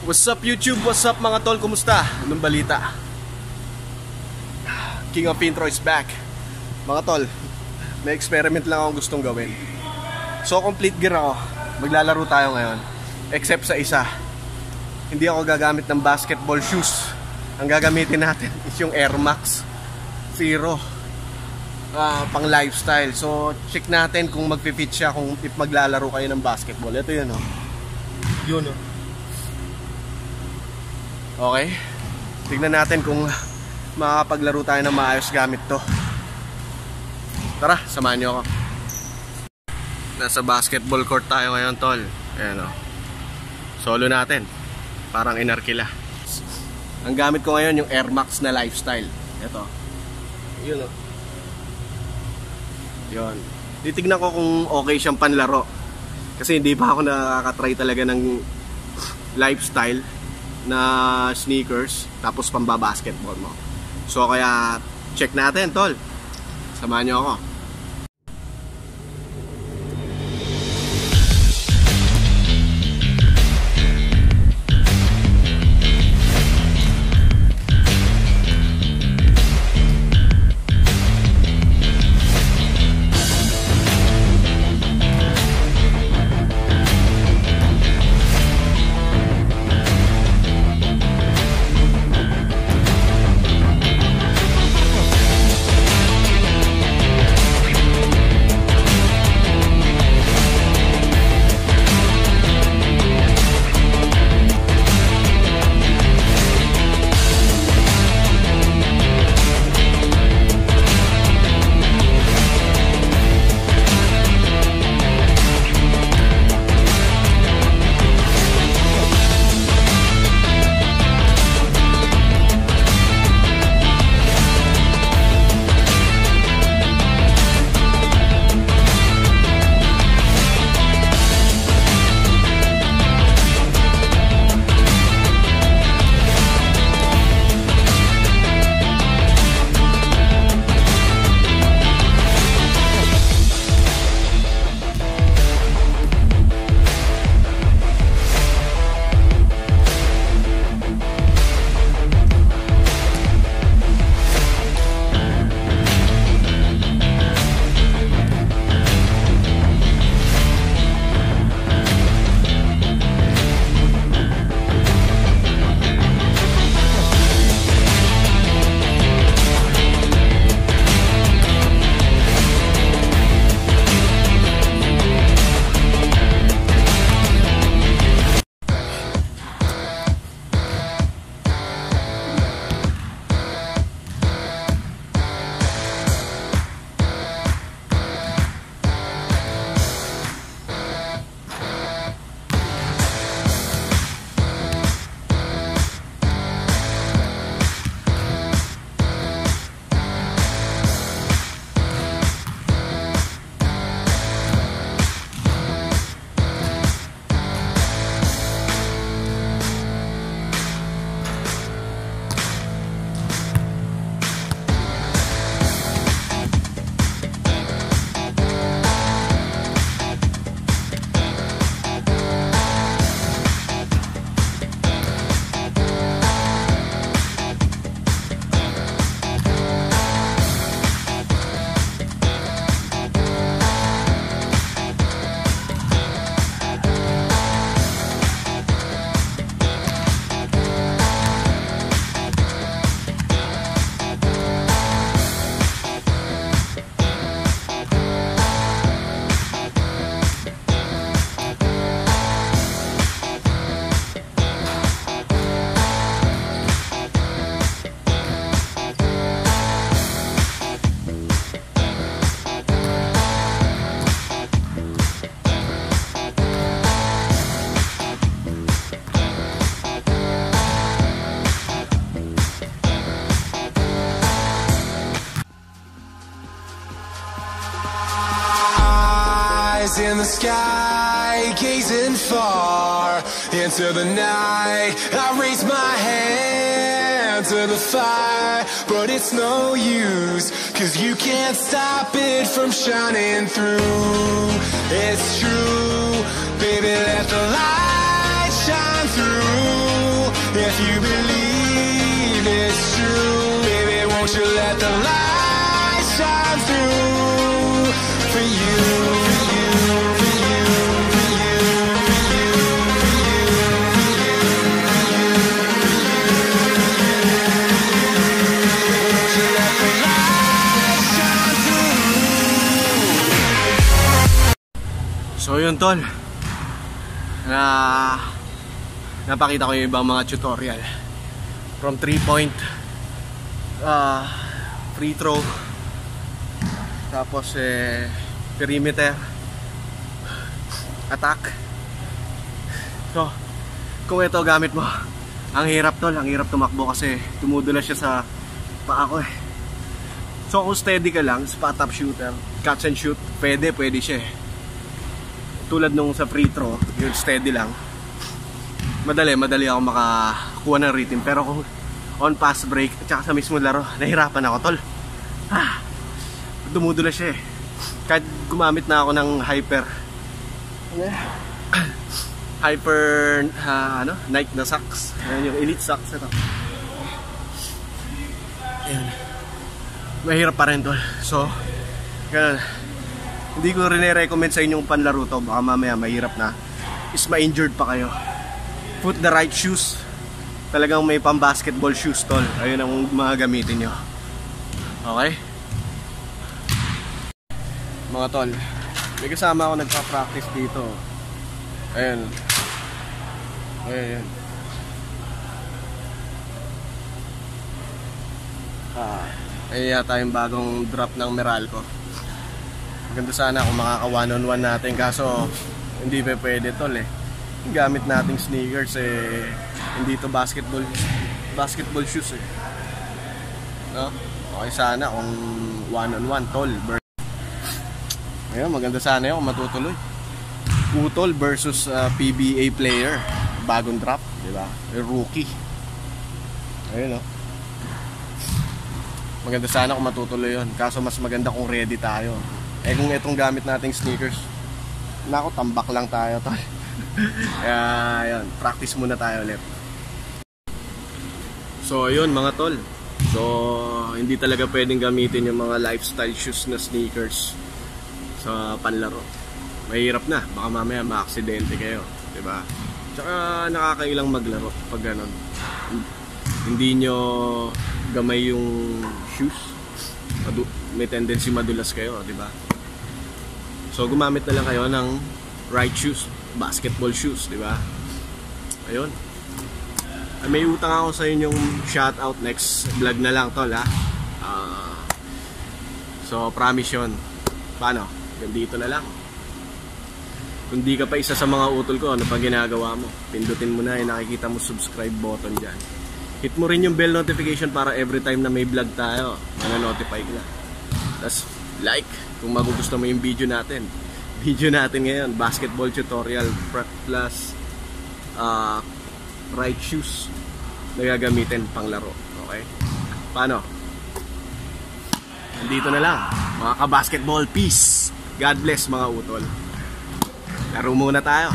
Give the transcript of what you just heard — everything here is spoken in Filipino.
What's up YouTube? What's up mga tol? Kumusta? Anong balita? King of Intro is back. Mga tol, may experiment lang akong gustong gawin. So complete gear ako. Maglalaro tayo ngayon. Except sa isa. Hindi ako gagamit ng basketball shoes. Ang gagamitin natin is yung Air Max Zero, pang lifestyle. So check natin kung magfi-fit siya kung if maglalaro kayo ng basketball. Ito yun, oh. Yun, oh. Okay, tignan natin kung makakapaglaro tayo ng maayos gamit to. Tara, samahan nyo ako. Nasa basketball court tayo ngayon, tol. Ayan, o. Solo natin. Parang inarkila. Ang gamit ko ngayon yung Air Max na lifestyle. Ito. Yun, o. Yun. Titignan ko kung okay siyang panlaro. Kasi hindi pa ako nakakatry talaga ng lifestyle na sneakers tapos pambabasketball mo. So kaya check natin, tol. Samahan nyo ako. eyes in the sky, gazing far into the night. I raise my hands to the fire, but it's no use, 'cause you can't stop it from shining through. It's true, baby, let the light shine through. If you believe it's true, baby, won't you let the light shine through for you, for you, for you, for you, for you, for you, for you, for you, won't you let the light shine through. So yun tol, napakita ko yung ibang mga tutorial from 3-point free throw, tapos perimeter attack. So kung ito gamit mo, ang hirap tol, ang hirap tumakbo kasi tumudulas siya sa paa ko eh. So kung steady ka lang, spot up shooter, catch and shoot, pwede siya eh. Tulad nung sa free throw, yung steady lang, madali ako makakuha ng rhythm. Pero kung on pass break at saka sa mismo laro, nahirapan ako tol. Dumudula siya eh. Kahit gumamit na ako ng hyper Nike na socks. Ayan yung elite socks ito. Ayan. Mahirap pa rin tol. So ganun. Hindi ko rin i-recommend sa inyong panlaro to. Baka mamaya mahirap na is ma-injured pa kayo. Put the right shoes. Talagang may pang basketball shoes tol. Ayun ang mga gamitin nyo. Okay? Mga tol, may kasama ako nagpa-practice dito. Ayun. Ayun. Ayun yata yung bagong drop ng Meralco. Ganda sana kung makaka one-on-one natin, kaso hindi pa pwede tol eh. Yung gamit nating sneakers eh, hindi to basketball shoes eh. No? Okay sana kung one-on-one tol. Ayun, maganda sana yun kung matutuloy. Utol versus PBA player, bagong drop, di ba? Rookie. Ayun oh. Maganda sana kung matutuloy yun, kaso mas maganda kung ready tayo. Eh kung itong gamit nating sneakers, nako, tambak lang tayo tol. Kaya yun, practice muna tayo ulit. So ayun mga tol, so hindi talaga pwedeng gamitin yung mga lifestyle shoes na sneakers sa panlaro. Mahirap na, baka mamaya ma-aksidente kayo, diba? Tsaka nakakailang maglaro pag ganon. Hindi nyo gamay yung shoes, may tendency madulas kayo, diba? So gumamit na lang kayo ng right shoes, basketball shoes, diba? Ayun. May utang ako sa inyong shoutout next vlog na lang tol ha. So promise yun. Paano? Gandito na lang. Kung di ka pa isa sa mga utol ko, ano pa ginagawa mo? Pindutin mo na yung nakikita mo subscribe button dyan. Hit mo rin yung bell notification para every time na may vlog tayo, mana-notify ka na. Tapos like kung magugustuhan mo yung video natin. Video natin ngayon, basketball tutorial plus right shoes na gagamitin pang laro. Okay? Paano? Nandito na lang, mga ka-basketball, peace. God bless mga utol. Laro muna tayo.